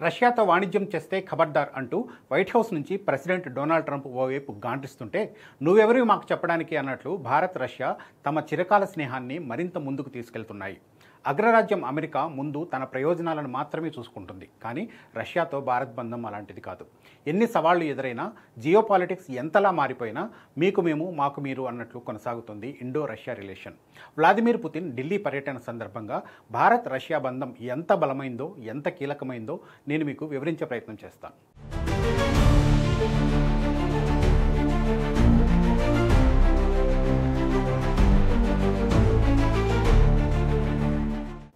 రష్యాతో వాణిజ్యం చేస్తే ఖబర్దార్ అంటూ వైట్ హౌస్ నుంచి ప్రెసిడెంట్ డొనాల్డ్ ట్రంప్ ఓవైపు గాంటిస్తుంటే నువ్వెవరివి మాకు చెప్పడానికి అన్నట్లు భారత్ రష్యా తమ చిరకాల స్నేహాన్ని మరింత ముందుకు తీసుకెళ్తున్నాయి. అగ్రరాజ్యం అమెరికా ముందు తన ప్రయోజనాలను మాత్రమే చూసుకుంటుంది. కానీ రష్యాతో భారత్ బంధం అలాంటిది కాదు. ఎన్ని సవాళ్లు ఎదురైనా, జియోపాలిటిక్స్ ఎంతలా మారిపోయినా మీకు మేము మాకు మీరు అన్నట్లు కొనసాగుతుంది Indo Russia relation. Vladimir Putin Delhi పర్యటన సందర్భంగా భారత్ రష్యా బంధం ఎంత బలమైందో, ఎంత కీలకమైందో నేను మీకు వివరించే ప్రయత్నం చేస్తాను.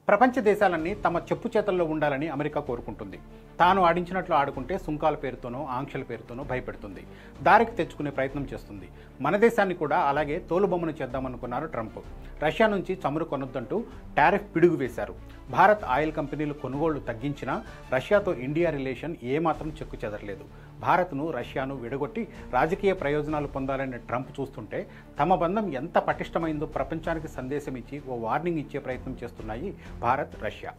ప్రపంచ దేశాలన్నీ తమ చెప్పు చేతల్లో ఉండాలని అమెరికా కోరుకుంటుంది. తాను ఆడించినట్లు ఆడుకుంటే సుంకాల పేరుతోనో ఆంక్షల పేరుతోనో భయపెడుతుంది, దారికి తెచ్చుకునే ప్రయత్నం చేస్తుంది. మన దేశాన్ని కూడా అలాగే తోలుబొమ్మను చేద్దామనుకున్నారు ట్రంప్. రష్యా నుంచి చమురు కొనొద్దంటూ టారిఫ్ పిడుగు వేశారు. భారత్ ఆయిల్ కంపెనీలు కొనుగోళ్లు తగ్గించినా రష్యాతో ఇండియా రిలేషన్ ఏమాత్రం చెక్కు చెదరలేదు. భారత్ను రష్యాను విడగొట్టి రాజకీయ ప్రయోజనాలు పొందాలని ట్రంప్ చూస్తుంటే తమ బంధం ఎంత పటిష్టమైందో ప్రపంచానికి సందేశం ఇచ్చి ఓ వార్నింగ్ ఇచ్చే ప్రయత్నం చేస్తున్నాయి భారత్ రష్యా.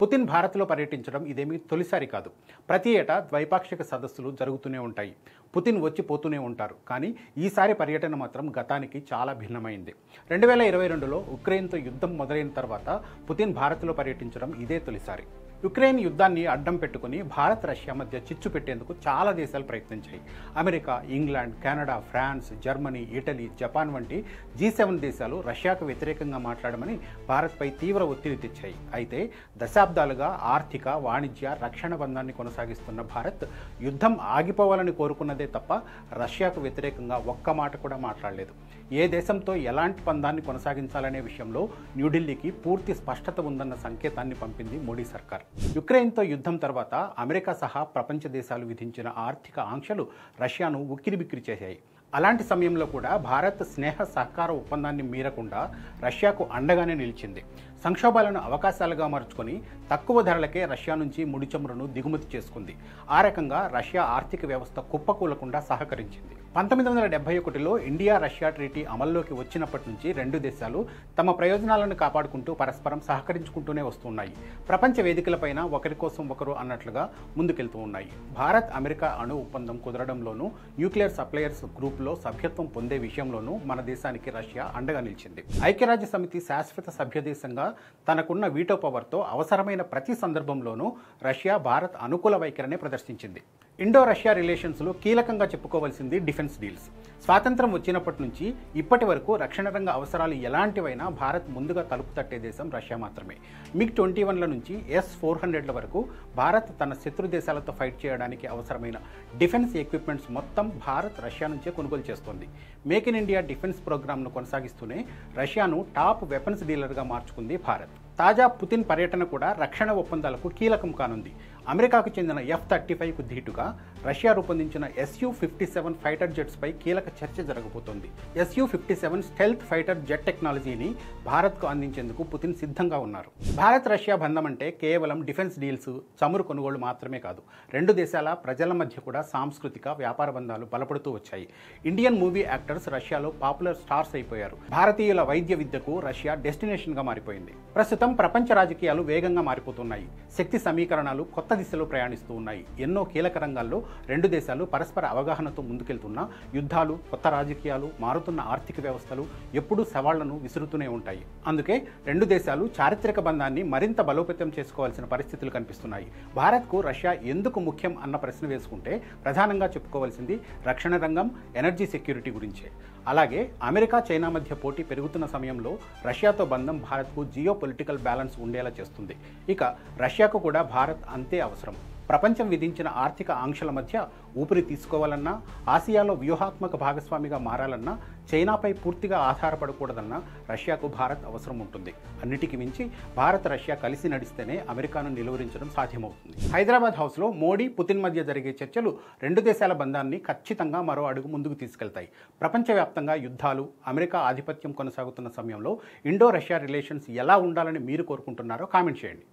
పుతిన్ భారత్లో పర్యటించడం ఇదేమీ తొలిసారి కాదు. ప్రతి ఏటా ద్వైపాక్షిక సదస్సులు జరుగుతూనే ఉంటాయి. పుతిన్ వచ్చి పోతూనే ఉంటారు. కానీ ఈసారి పర్యటన మాత్రం గతానికి చాలా భిన్నమైంది. 2022లో ఉక్రెయిన్తో యుద్ధం మొదలైన తర్వాత పుతిన్ భారత్లో పర్యటించడం ఇదే తొలిసారి. యుక్రెయిన్ యుద్ధాన్ని అడ్డం పెట్టుకుని భారత్ రష్యా మధ్య చిచ్చు పెట్టేందుకు చాలా దేశాలు ప్రయత్నించాయి. America, England, Canada, France, Germany, Italy, Japan వంటి G7 దేశాలు రష్యాకు వ్యతిరేకంగా మాట్లాడమని భారత్పై తీవ్ర ఒత్తిడి తెచ్చాయి. అయితే దశాబ్దాలుగా ఆర్థిక, వాణిజ్య, రక్షణ బంధాన్ని కొనసాగిస్తున్న భారత్ యుద్ధం ఆగిపోవాలని కోరుకున్నదే తప్ప రష్యాకు వ్యతిరేకంగా ఒక్క మాట కూడా మాట్లాడలేదు. ఏ దేశంతో ఎలాంటి బంధాన్ని కొనసాగించాలనే విషయంలో న్యూఢిల్లీకి పూర్తి స్పష్టత ఉందన్న సంకేతాన్ని పంపింది మోడీ సర్కార్. యుక్రెయిన్తో యుద్ధం తర్వాత అమెరికా సహా ప్రపంచ దేశాలు విధించిన ఆర్థిక ఆంక్షలు రష్యాను ఉక్కిరిబిక్కిరి చేశాయి. అలాంటి సమయంలో కూడా భారత్ స్నేహ సహకార ఒప్పందాన్ని మీరకుండా రష్యాకు అండగానే నిలిచింది. సంక్షోభాలను అవకాశాలుగా మార్చుకొని తక్కువ ధరలకే రష్యా నుంచి ముడి చమురును దిగుమతి చేసుకుంది. ఆ రకంగా రష్యా ఆర్థిక వ్యవస్థ కుప్పకూలకుండా సహకరించింది. 1971లో ఇండియా రష్యా ట్రీటీ అమల్లోకి వచ్చినప్పటి నుంచి రెండు దేశాలు తమ ప్రయోజనాలను కాపాడుకుంటూ పరస్పరం సహకరించుకుంటూనే వస్తున్నాయి. ప్రపంచ వేదికలపైన ఒకరి కోసం ఒకరు అన్నట్లుగా ముందుకెళ్తూ ఉన్నాయి. భారత్ అమెరికా అణు ఒప్పందం కుదరడంలోనూ, న్యూక్లియర్ సప్లయర్స్ గ్రూప్లో సభ్యత్వం పొందే విషయంలోనూ మన దేశానికి రష్యా అండగా నిలిచింది. ఐక్యరాజ్య సమితి శాశ్వత సభ్యదేశంగా తనకున్న వీటో పవర్తో అవసరమైన ప్రతి సందర్భంలోనూ రష్యా భారత్ అనుకూల వైఖరినే ప్రదర్శించింది. ఇండో రష్యా రిలేషన్స్లో కీలకంగా చెప్పుకోవాల్సింది డిఫెన్స్ డీల్స్. స్వాతంత్రం వచ్చినప్పటి నుంచి ఇప్పటి వరకు రక్షణ రంగ అవసరాలు ఎలాంటివైనా భారత్ ముందుగా తలుపు తట్టే దేశం రష్యా మాత్రమే. MiG-21ల నుంచి S-400ల వరకు భారత్ తన శత్రు దేశాలతో ఫైట్ చేయడానికి అవసరమైన డిఫెన్స్ ఎక్విప్మెంట్స్ మొత్తం భారత్ రష్యా నుంచే కొనుగోలు చేస్తోంది. మేక్ ఇన్ ఇండియా డిఫెన్స్ ప్రోగ్రామ్ను కొనసాగిస్తూనే రష్యాను టాప్ వెపన్స్ డీలర్గా మార్చుకుంది భారత్. తాజా పుతిన్ పర్యటన కూడా రక్షణ ఒప్పందాలకు కీలకం కానుంది. అమెరికాకు చెందిన F-35కు ధీటుగా రష్యా రూపొందించిన Su-57 ఫైటర్ జెట్స్పై కీలక చర్చ జరగబోతోంది. Su-57 స్టెల్త్ ఫైటర్ జెట్ టెక్నాలజీని భారత్కు అందించేందుకు పుతిన్ సిద్ధంగా ఉన్నారు. భారత్ రష్యా బంధం అంటే కేవలం డిఫెన్స్ డీల్స్, చమురు కొనుగోలు మాత్రమే కాదు. రెండు దేశాల ప్రజల మధ్య కూడా సాంస్కృతిక, వ్యాపార బంధాలు బలపడుతూ వచ్చాయి. ఇండియన్ మూవీ యాక్టర్స్ రష్యాలో పాపులర్ స్టార్స్ అయిపోయారు. భారతీయుల వైద్య విద్యకు రష్యా డెస్టినేషన్గా మారిపోయింది. ప్రస్తుతం ప్రపంచ రాజకీయాలు వేగంగా మారిపోతున్నాయి. శక్తి సమీకరణాలు కొత్త దిశలో ప్రయాణిస్తూ ఉన్నాయి. ఎన్నో కీలక రంగాల్లో రెండు దేశాలు పరస్పర అవగాహనతో ముందుకెళ్తున్నా యుద్ధాలు, కొత్త రాజకీయాలు, మారుతున్న ఆర్థిక వ్యవస్థలు ఎప్పుడూ సవాళ్లను విసురుతూనే ఉంటాయి. అందుకే రెండు దేశాలు చారిత్రక బంధాన్ని మరింత బలోపేతం చేసుకోవాల్సిన పరిస్థితులు కనిపిస్తున్నాయి. భారత్కు రష్యా ఎందుకు ముఖ్యం అన్న ప్రశ్న వేసుకుంటే ప్రధానంగా చెప్పుకోవాల్సింది రక్షణ రంగం, ఎనర్జీ సెక్యూరిటీ గురించే. అలాగే అమెరికా, చైనా మధ్య పోటీ పెరుగుతున్న సమయంలో రష్యాతో బంధం భారత్కు జియో పొలిటికల్ బ్యాలెన్స్ ఉండేలా చేస్తుంది. ఇక రష్యాకు కూడా భారత్ అంతే అవసరం. ప్రపంచం విధించిన ఆర్థిక ఆంక్షల మధ్య ఊపిరి తీసుకోవాలన్నా, ఆసియాలో వ్యూహాత్మక భాగస్వామిగా మారాలన్నా, చైనాపై పూర్తిగా ఆధారపడకూడదన్నా రష్యాకు భారత్ అవసరం ఉంటుంది. అన్నిటికీ మించి భారత్ రష్యా కలిసి నడిస్తేనే అమెరికాను నిలువరించడం సాధ్యమవుతుంది. హైదరాబాద్ హౌస్లో మోడీ, పుతిన్ మధ్య జరిగే చర్చలు రెండు దేశాల బంధాన్ని ఖచ్చితంగా మరో అడుగు ముందుకు తీసుకెళ్తాయి. ప్రపంచవ్యాప్తంగా యుద్ధాలు, అమెరికా ఆధిపత్యం కొనసాగుతున్న సమయంలో ఇండో రష్యా రిలేషన్స్ ఎలా ఉండాలని మీరు కోరుకుంటున్నారో కామెంట్ చేయండి.